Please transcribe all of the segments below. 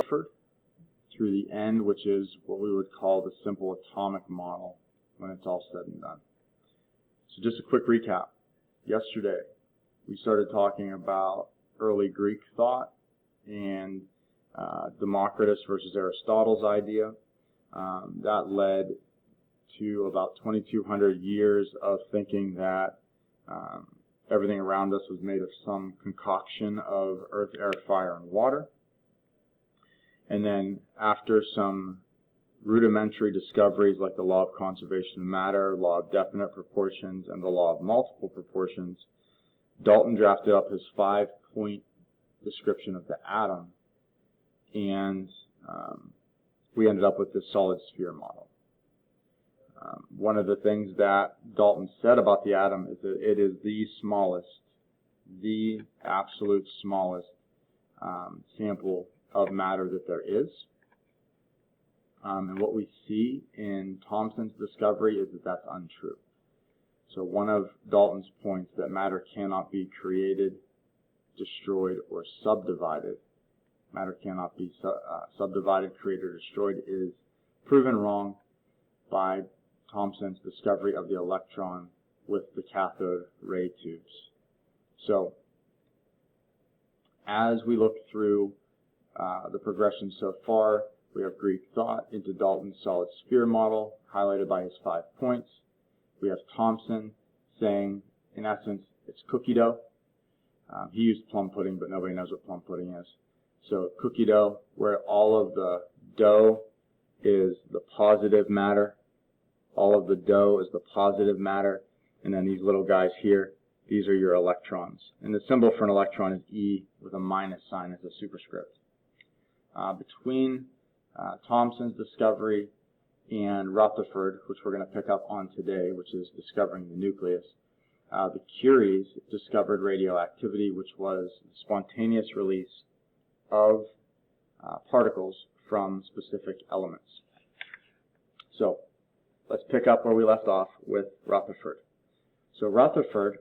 Rutherford through the end, which is what we would call the simple atomic model when it's all said and done. So just a quick recap. Yesterday, we started talking about early Greek thought and Democritus versus Aristotle's idea. That led to about 2,200 years of thinking that everything around us was made of some concoction of earth, air, fire, and water. And then after some rudimentary discoveries like the law of conservation of matter, law of definite proportions, and the law of multiple proportions, Dalton drafted up his 5-point description of the atom, and we ended up with this solid sphere model. One of the things that Dalton said about the atom is that it is the smallest, the absolute smallest sample of matter that there is. And what we see in Thomson's discovery is that that's untrue. So one of Dalton's points that matter cannot be created, destroyed, or subdivided, matter cannot be subdivided, created, or destroyed, is proven wrong by Thomson's discovery of the electron with the cathode ray tubes. So as we look through the progression so far, we have Greek thought into Dalton's solid sphere model, highlighted by his 5 points. We have Thomson saying, in essence, it's cookie dough. He used plum pudding, but nobody knows what plum pudding is. So cookie dough, where all of the dough is the positive matter. All of the dough is the positive matter. And then these little guys here, these are your electrons. And the symbol for an electron is E with a minus sign as a superscript. Between Thomson's discovery and Rutherford, which we're going to pick up on today, which is discovering the nucleus, the Curies discovered radioactivity, which was the spontaneous release of particles from specific elements. So let's pick up where we left off with Rutherford. So Rutherford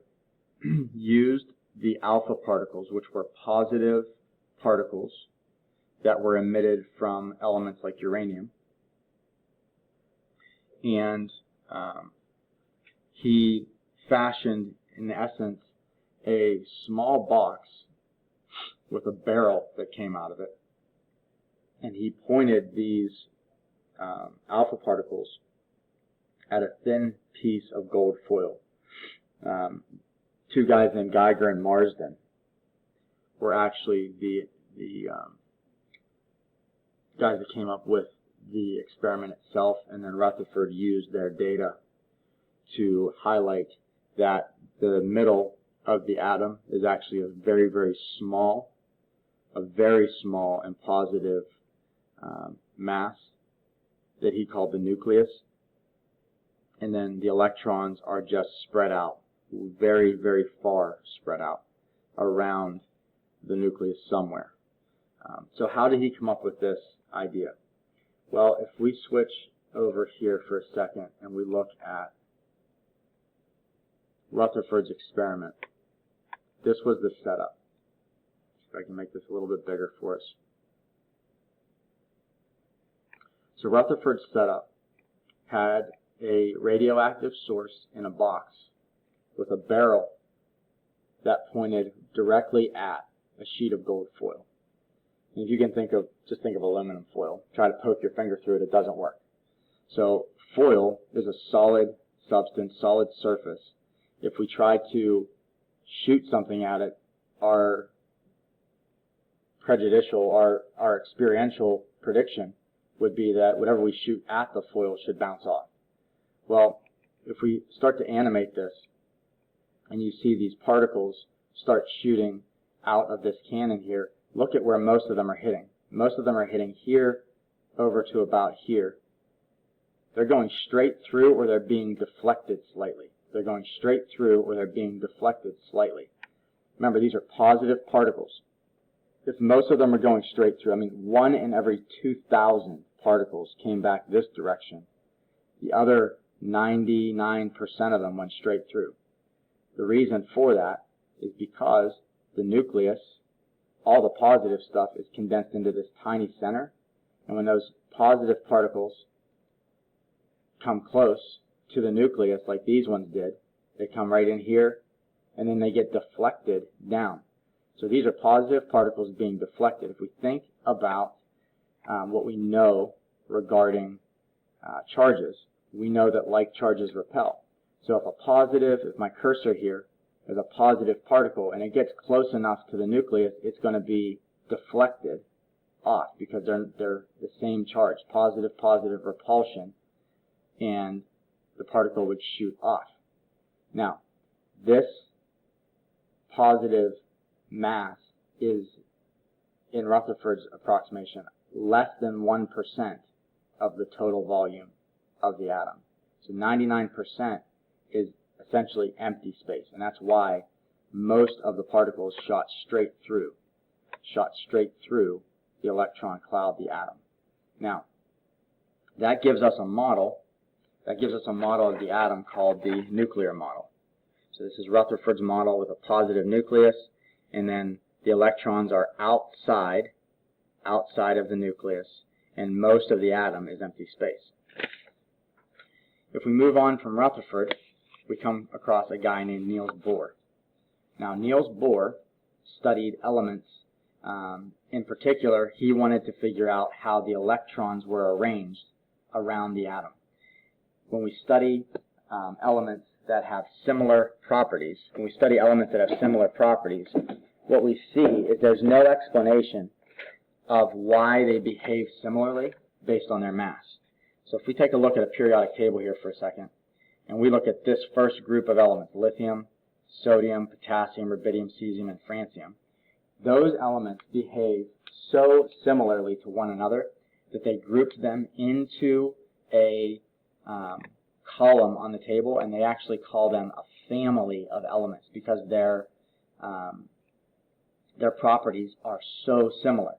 used the alpha particles, which were positive particles that were emitted from elements like uranium. And he fashioned, in essence, a small box with a barrel that came out of it. And he pointed these alpha particles at a thin piece of gold foil. Two guys named Geiger and Marsden were actually the guys that came up with the experiment itself, and then Rutherford used their data to highlight that the middle of the atom is actually a very, very small and positive mass that he called the nucleus. And then the electrons are just spread out, very, very far spread out around the nucleus somewhere. So how did he come up with this idea? Well, if we switch over here for a second and we look at Rutherford's experiment, this was the setup. If I can make this a little bit bigger for us. So Rutherford's setup had a radioactive source in a box with a barrel that pointed directly at a sheet of gold foil. And if you can just think of aluminum foil. Try to poke your finger through it, it doesn't work. So foil is a solid substance, solid surface. If we try to shoot something at it, our experiential prediction would be that whatever we shoot at the foil should bounce off. Well, if we start to animate this, and you see these particles start shooting out of this cannon here, look at where most of them are hitting. Most of them are hitting here over to about here. They're going straight through, or they're being deflected slightly. They're going straight through, or they're being deflected slightly. Remember, these are positive particles. If most of them are going straight through, I mean 1 in every 2,000 particles came back this direction. The other 99% of them went straight through. The reason for that is because the nucleus all the positive stuff is condensed into this tiny center, and when those positive particles come close to the nucleus like these ones did, they come right in here, and then they get deflected down. So these are positive particles being deflected. If we think about what we know regarding charges, we know that like charges repel. So if my cursor here is a positive particle and it gets close enough to the nucleus, it's going to be deflected off because they're the same charge, positive repulsion, and the particle would shoot off. Now, this positive mass is, in Rutherford's approximation, less than 1% of the total volume of the atom. So 99% is essentially empty space, and that's why most of the particles shot straight through the electron cloud, the atom. Now, that gives us a model. That gives us a model of the atom called the nuclear model. So this is Rutherford's model with a positive nucleus, and then the electrons are outside of the nucleus, and most of the atom is empty space. If we move on from Rutherford, we come across a guy named Niels Bohr. Now, Niels Bohr studied elements. In particular, he wanted to figure out how the electrons were arranged around the atom. When we study elements that have similar properties, what we see is there's no explanation of why they behave similarly based on their mass. So if we take a look at a periodic table here for a second, and we look at this first group of elements, lithium, sodium, potassium, rubidium, cesium, and francium, those elements behave so similarly to one another that they grouped them into a column on the table, and they actually call them a family of elements because their properties are so similar.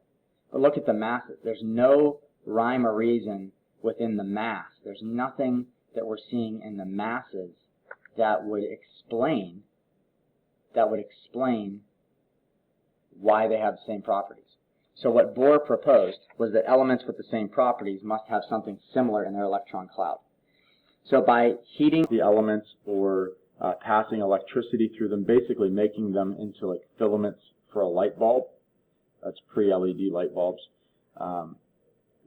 But look at the masses. There's no rhyme or reason within the mass. There's nothing that we're seeing in the masses that would explain why they have the same properties. So what Bohr proposed was that elements with the same properties must have something similar in their electron cloud. So by heating the elements or passing electricity through them, basically making them into like filaments for a light bulb, that's pre-LED light bulbs,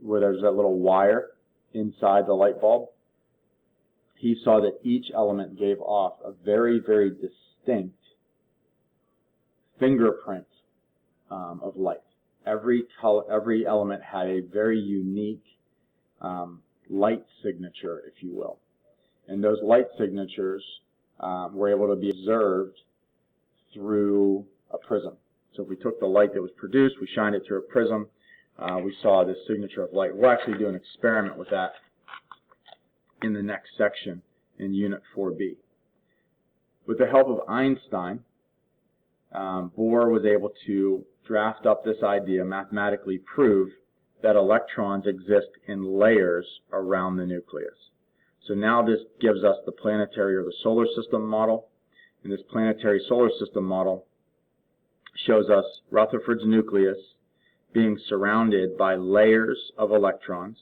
where there's that little wire inside the light bulb, he saw that each element gave off a very, very distinct fingerprint of light. Every element had a very unique light signature, if you will. And those light signatures were able to be observed through a prism. So if we took the light that was produced, we shined it through a prism, we saw this signature of light. We'll actually do an experiment with that in the next section in Unit 4B. With the help of Einstein, Bohr was able to draft up this idea, mathematically prove that electrons exist in layers around the nucleus. So now this gives us the planetary or the solar system model. And this planetary solar system model shows us Rutherford's nucleus being surrounded by layers of electrons.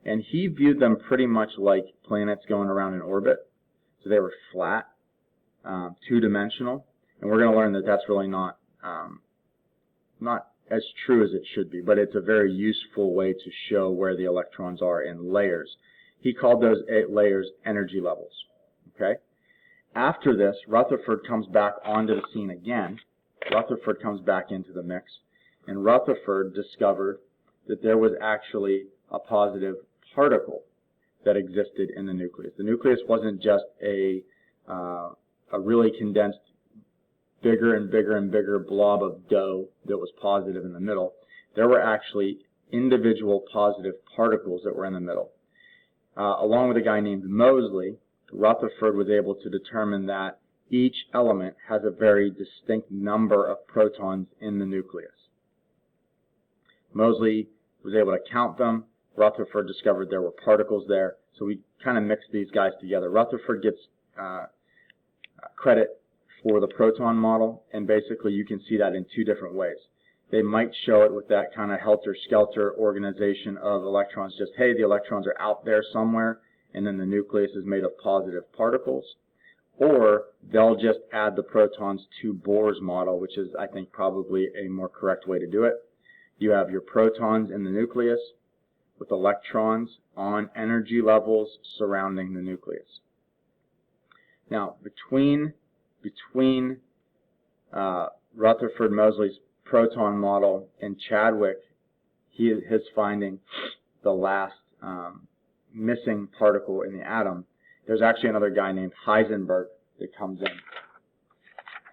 And he viewed them pretty much like planets going around in orbit. So they were flat, two-dimensional. And we're going to learn that that's really not as true as it should be, but it's a very useful way to show where the electrons are in layers. He called those 8 layers energy levels. Okay? After this, Rutherford comes back onto the scene again. Rutherford comes back into the mix, and Rutherford discovered that there was actually a positive particle that existed in the nucleus. The nucleus wasn't just a really condensed bigger and bigger and bigger blob of dough that was positive in the middle. There were actually individual positive particles that were in the middle. Along with a guy named Moseley, Rutherford was able to determine that each element has a very distinct number of protons in the nucleus. Moseley was able to count them. Rutherford discovered there were particles there. So we kind of mixed these guys together. Rutherford gets credit for the proton model, and basically you can see that in 2 different ways. they might show it with that kind of helter-skelter organization of electrons, just, hey, the electrons are out there somewhere, and then the nucleus is made of positive particles. Or they'll just add the protons to Bohr's model, which is, I think, probably a more correct way to do it. You have your protons in the nucleus with electrons on energy levels surrounding the nucleus. Now, between Rutherford Moseley's proton model and Chadwick, his finding the last missing particle in the atom, there's actually another guy named Heisenberg that comes in.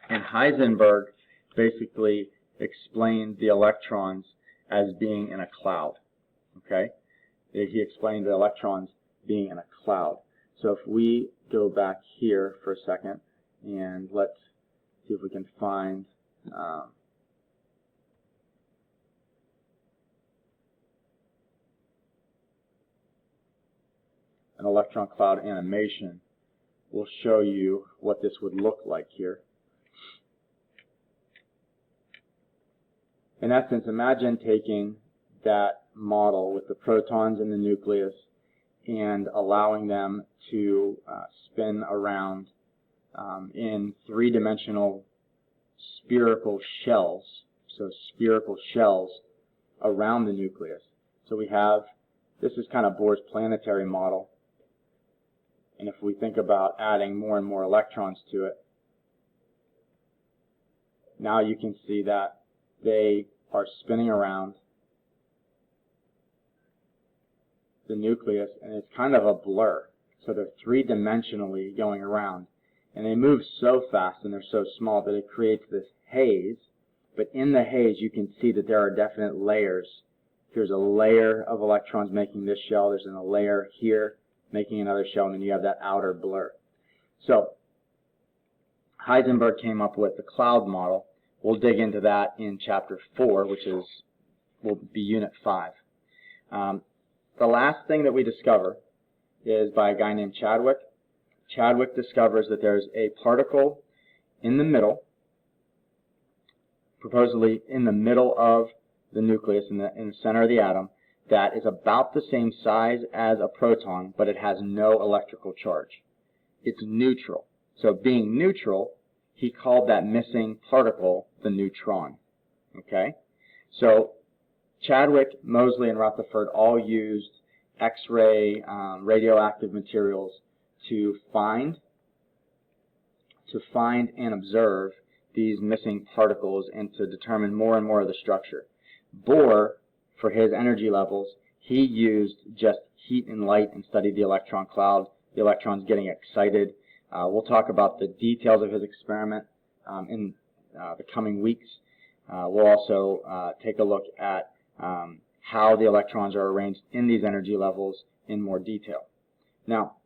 And Heisenberg basically explained the electrons as being in a cloud. Okay? He explained the electrons being in a cloud. So if we go back here for a second, and let's see if we can find an electron cloud animation, we'll show you what this would look like here. In essence, imagine taking that model with the protons in the nucleus and allowing them to spin around in three-dimensional spherical shells, so spherical shells around the nucleus. So we have, this is kind of Bohr's planetary model, and if we think about adding more and more electrons to it, now you can see that they are spinning around the nucleus, and it's kind of a blur. So they're three-dimensionally going around, and they move so fast and they're so small that it creates this haze. But in the haze, you can see that there are definite layers. Here's a layer of electrons making this shell. There's a layer here making another shell, and then you have that outer blur. So Heisenberg came up with the cloud model. We'll dig into that in Chapter 4, which will be Unit 5. The last thing that we discover is by a guy named Chadwick. Chadwick discovers that there's a particle in the middle, supposedly in the middle of the nucleus, in the center of the atom, that is about the same size as a proton, but it has no electrical charge. It's neutral. So being neutral, he called that missing particle the neutron. Okay? So Chadwick, Moseley, and Rutherford all used X-ray radioactive materials to find and observe these missing particles and to determine more and more of the structure. Bohr, for his energy levels, he used just heat and light and studied the electron cloud, the electrons getting excited. We'll talk about the details of his experiment in the coming weeks. We'll also take a look at how the electrons are arranged in these energy levels in more detail. Now,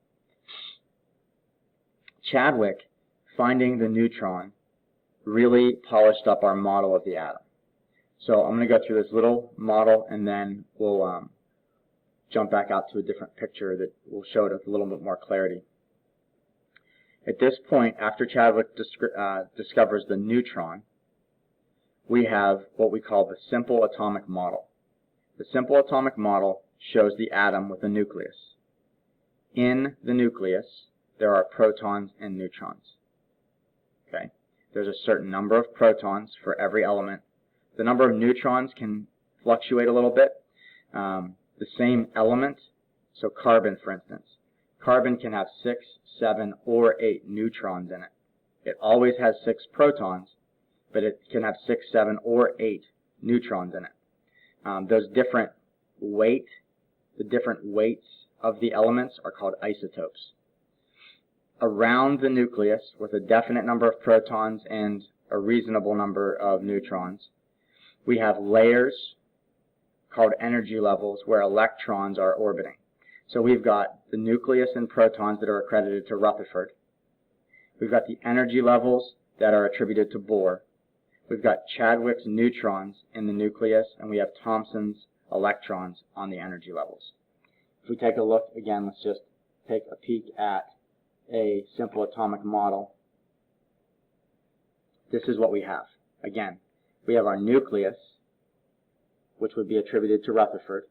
Chadwick, finding the neutron, really polished up our model of the atom. So I'm going to go through this little model, and then we'll jump back out to a different picture that will show it with a little bit more clarity. At this point, after Chadwick discovers the neutron, we have what we call the simple atomic model. The simple atomic model shows the atom with a nucleus. In the nucleus, there are protons and neutrons. Okay? There's a certain number of protons for every element. The number of neutrons can fluctuate a little bit. The same element, so carbon, for instance. Carbon can have 6, 7, or 8 neutrons in it. It always has 6 protons, but it can have 6, 7, or 8 neutrons in it. Those different the different weights of the elements are called isotopes. Around the nucleus, with a definite number of protons and a reasonable number of neutrons, we have layers called energy levels where electrons are orbiting. So we've got the nucleus and protons that are accredited to Rutherford. We've got the energy levels that are attributed to Bohr. We've got Chadwick's neutrons in the nucleus, and we have Thomson's electrons on the energy levels. If we take a look, again, let's just take a peek at a simple atomic model. This is what we have. Again, we have our nucleus which would be attributed to Rutherford.